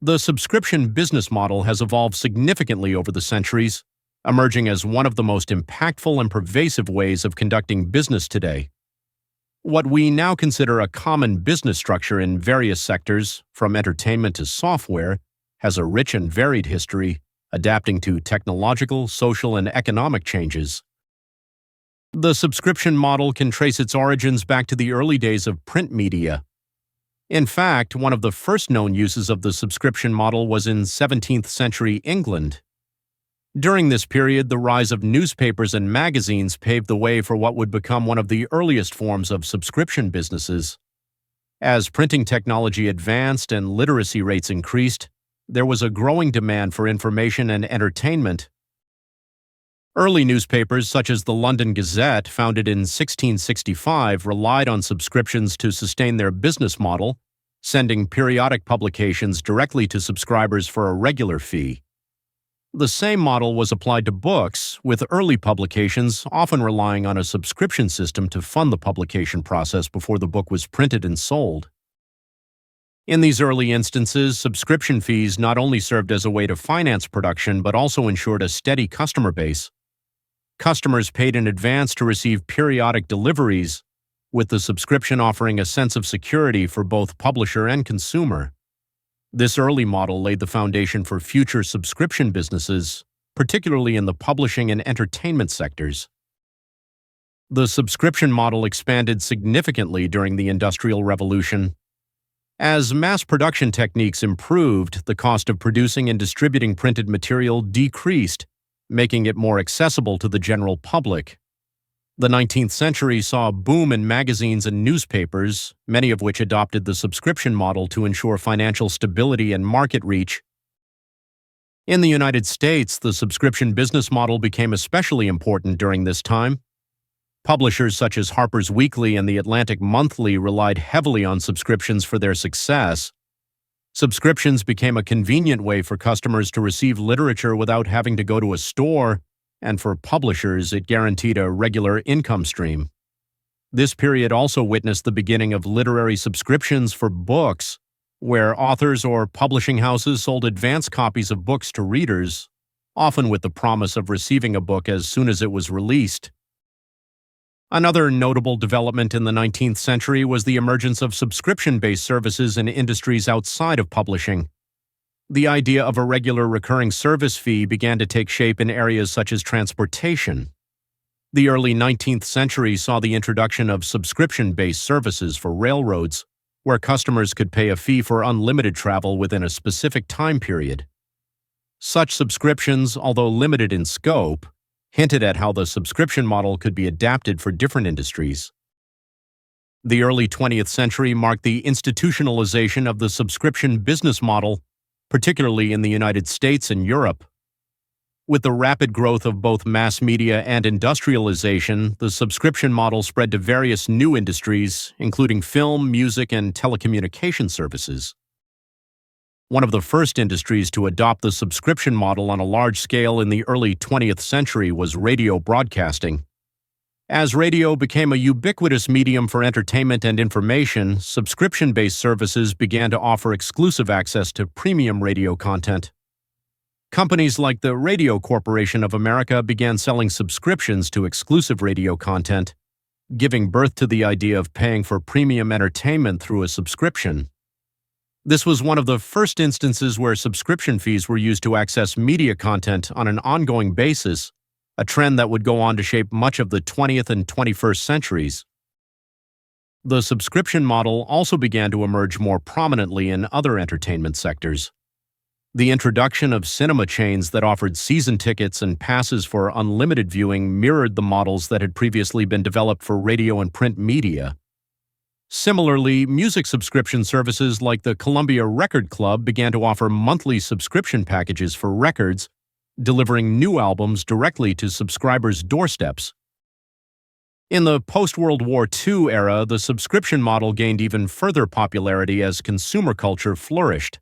The subscription business model has evolved significantly over the centuries, emerging as one of the most impactful and pervasive ways of conducting business today. What we now consider a common business structure in various sectors, from entertainment to software, has a rich and varied history, adapting to technological, social, and economic changes. The subscription model can trace its origins back to the early days of print media. In fact, one of the first known uses of the subscription model was in 17th century England. During this period, the rise of newspapers and magazines paved the way for what would become one of the earliest forms of subscription businesses. As printing technology advanced and literacy rates increased, there was a growing demand for information and entertainment. Early newspapers such as the London Gazette, founded in 1665, relied on subscriptions to sustain their business model, sending periodic publications directly to subscribers for a regular fee. The same model was applied to books, with early publications often relying on a subscription system to fund the publication process before the book was printed and sold. In these early instances, subscription fees not only served as a way to finance production but also ensured a steady customer base. Customers paid in advance to receive periodic deliveries, with the subscription offering a sense of security for both publisher and consumer. This early model laid the foundation for future subscription businesses, particularly in the publishing and entertainment sectors. The subscription model expanded significantly during the Industrial Revolution. As mass production techniques improved, the cost of producing and distributing printed material decreased, making it more accessible to the general public. The 19th century saw a boom in magazines and newspapers, many of which adopted the subscription model to ensure financial stability and market reach. In the United States, the subscription business model became especially important during this time. Publishers such as Harper's Weekly and the Atlantic Monthly relied heavily on subscriptions for their success. Subscriptions became a convenient way for customers to receive literature without having to go to a store, and for publishers, it guaranteed a regular income stream. This period also witnessed the beginning of literary subscriptions for books, where authors or publishing houses sold advance copies of books to readers, often with the promise of receiving a book as soon as it was released. Another notable development in the 19th century was the emergence of subscription-based services in industries outside of publishing. The idea of a regular recurring service fee began to take shape in areas such as transportation. The early 19th century saw the introduction of subscription-based services for railroads, where customers could pay a fee for unlimited travel within a specific time period. Such subscriptions, although limited in scope, hinted at how the subscription model could be adapted for different industries. The early 20th century marked the institutionalization of the subscription business model, particularly in the United States and Europe. With the rapid growth of both mass media and industrialization, the subscription model spread to various new industries, including film, music, and telecommunication services. One of the first industries to adopt the subscription model on a large scale in the early 20th century was radio broadcasting. As radio became a ubiquitous medium for entertainment and information, subscription-based services began to offer exclusive access to premium radio content. Companies like the Radio Corporation of America began selling subscriptions to exclusive radio content, giving birth to the idea of paying for premium entertainment through a subscription. This was one of the first instances where subscription fees were used to access media content on an ongoing basis, a trend that would go on to shape much of the 20th and 21st centuries. The subscription model also began to emerge more prominently in other entertainment sectors. The introduction of cinema chains that offered season tickets and passes for unlimited viewing mirrored the models that had previously been developed for radio and print media. Similarly, music subscription services like the Columbia Record Club began to offer monthly subscription packages for records, delivering new albums directly to subscribers' doorsteps. In the post-World War II era, the subscription model gained even further popularity as consumer culture flourished.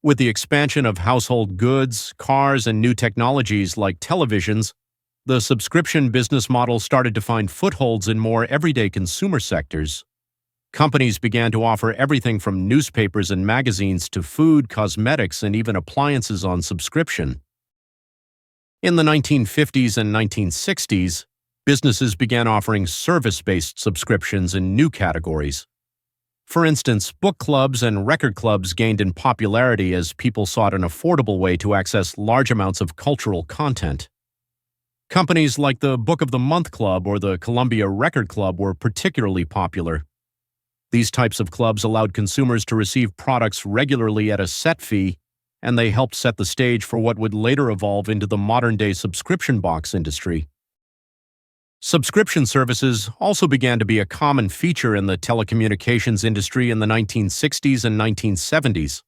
With the expansion of household goods, cars, and new technologies like televisions, the subscription business model started to find footholds in more everyday consumer sectors. Companies began to offer everything from newspapers and magazines to food, cosmetics, and even appliances on subscription. In the 1950s and 1960s, businesses began offering service-based subscriptions in new categories. For instance, book clubs and record clubs gained in popularity as people sought an affordable way to access large amounts of cultural content. Companies like the Book of the Month Club or the Columbia Record Club were particularly popular. These types of clubs allowed consumers to receive products regularly at a set fee, and they helped set the stage for what would later evolve into the modern-day subscription box industry. Subscription services also began to be a common feature in the telecommunications industry in the 1960s and 1970s.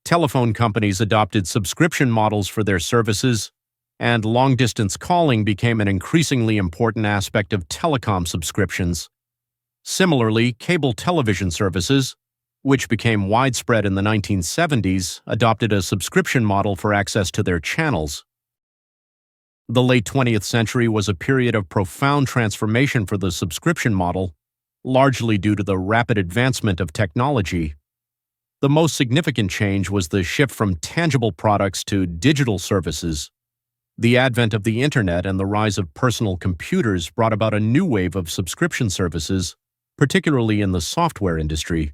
Telephone companies adopted subscription models for their services, and long-distance calling became an increasingly important aspect of telecom subscriptions. Similarly, cable television services, which became widespread in the 1970s, adopted a subscription model for access to their channels. The late 20th century was a period of profound transformation for the subscription model, largely due to the rapid advancement of technology. The most significant change was the shift from tangible products to digital services. The advent of the Internet and the rise of personal computers brought about a new wave of subscription services, particularly in the software industry.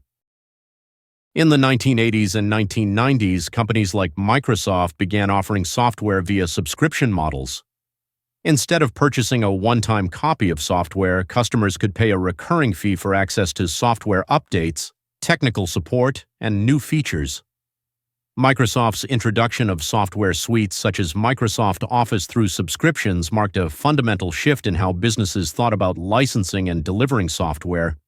In the 1980s and 1990s, companies like Microsoft began offering software via subscription models. Instead of purchasing a one-time copy of software, customers could pay a recurring fee for access to software updates, technical support, and new features. Microsoft's introduction of software suites such as Microsoft Office through subscriptions marked a fundamental shift in how businesses thought about licensing and delivering software.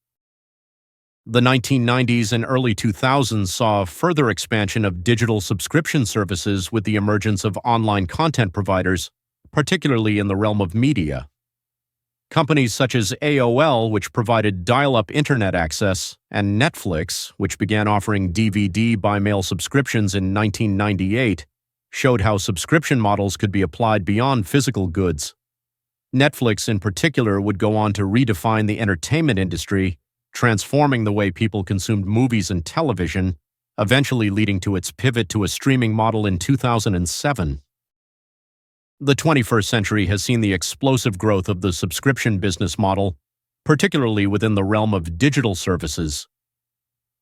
The 1990s and early 2000s saw a further expansion of digital subscription services with the emergence of online content providers, particularly in the realm of media. Companies such as AOL, which provided dial-up internet access, and Netflix, which began offering DVD by-mail subscriptions in 1998, showed how subscription models could be applied beyond physical goods. Netflix, in particular, would go on to redefine the entertainment industry, transforming the way people consumed movies and television, eventually leading to its pivot to a streaming model in 2007. The 21st century has seen the explosive growth of the subscription business model, particularly within the realm of digital services.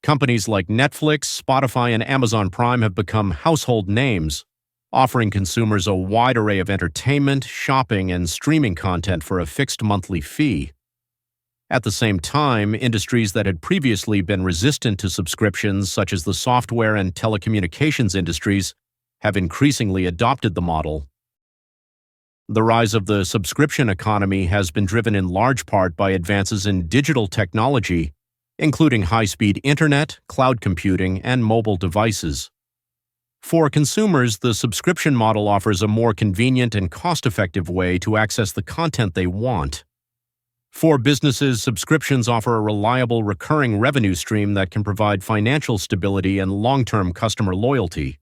Companies like Netflix, Spotify, and Amazon Prime have become household names, offering consumers a wide array of entertainment, shopping, and streaming content for a fixed monthly fee. At the same time, industries that had previously been resistant to subscriptions, such as the software and telecommunications industries, have increasingly adopted the model. The rise of the subscription economy has been driven in large part by advances in digital technology, including high-speed internet, cloud computing, and mobile devices. For consumers, the subscription model offers a more convenient and cost-effective way to access the content they want. For businesses, subscriptions offer a reliable recurring revenue stream that can provide financial stability and long-term customer loyalty.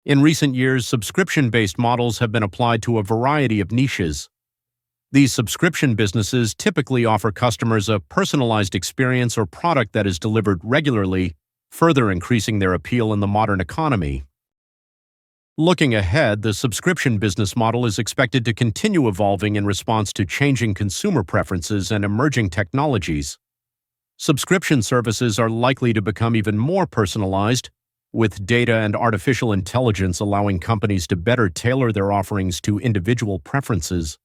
In recent years, subscription-based models have been applied to a variety of niches. These subscription businesses typically offer customers a personalized experience or product that is delivered regularly, further increasing their appeal in the modern economy. Looking ahead, the subscription business model is expected to continue evolving in response to changing consumer preferences and emerging technologies. Subscription services are likely to become even more personalized, with data and artificial intelligence allowing companies to better tailor their offerings to individual preferences.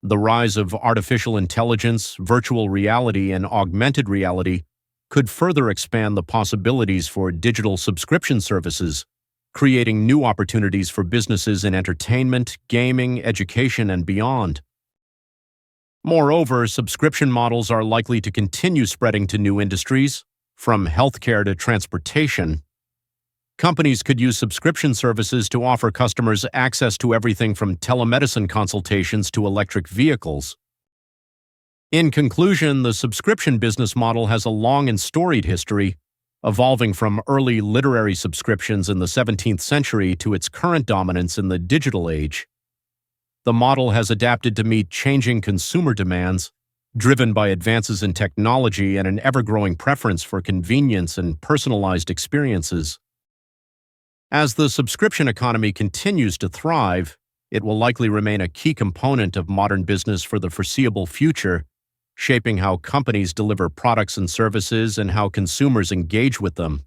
The rise of artificial intelligence, virtual reality, and augmented reality could further expand the possibilities for digital subscription services, creating new opportunities for businesses in entertainment, gaming, education, and beyond. Moreover, subscription models are likely to continue spreading to new industries, from healthcare to transportation. Companies could use subscription services to offer customers access to everything from telemedicine consultations to electric vehicles. In conclusion, the subscription business model has a long and storied history, evolving from early literary subscriptions in the 17th century to its current dominance in the digital age. The model has adapted to meet changing consumer demands, driven by advances in technology and an ever-growing preference for convenience and personalized experiences. As the subscription economy continues to thrive, it will likely remain a key component of modern business for the foreseeable future, shaping how companies deliver products and services and how consumers engage with them.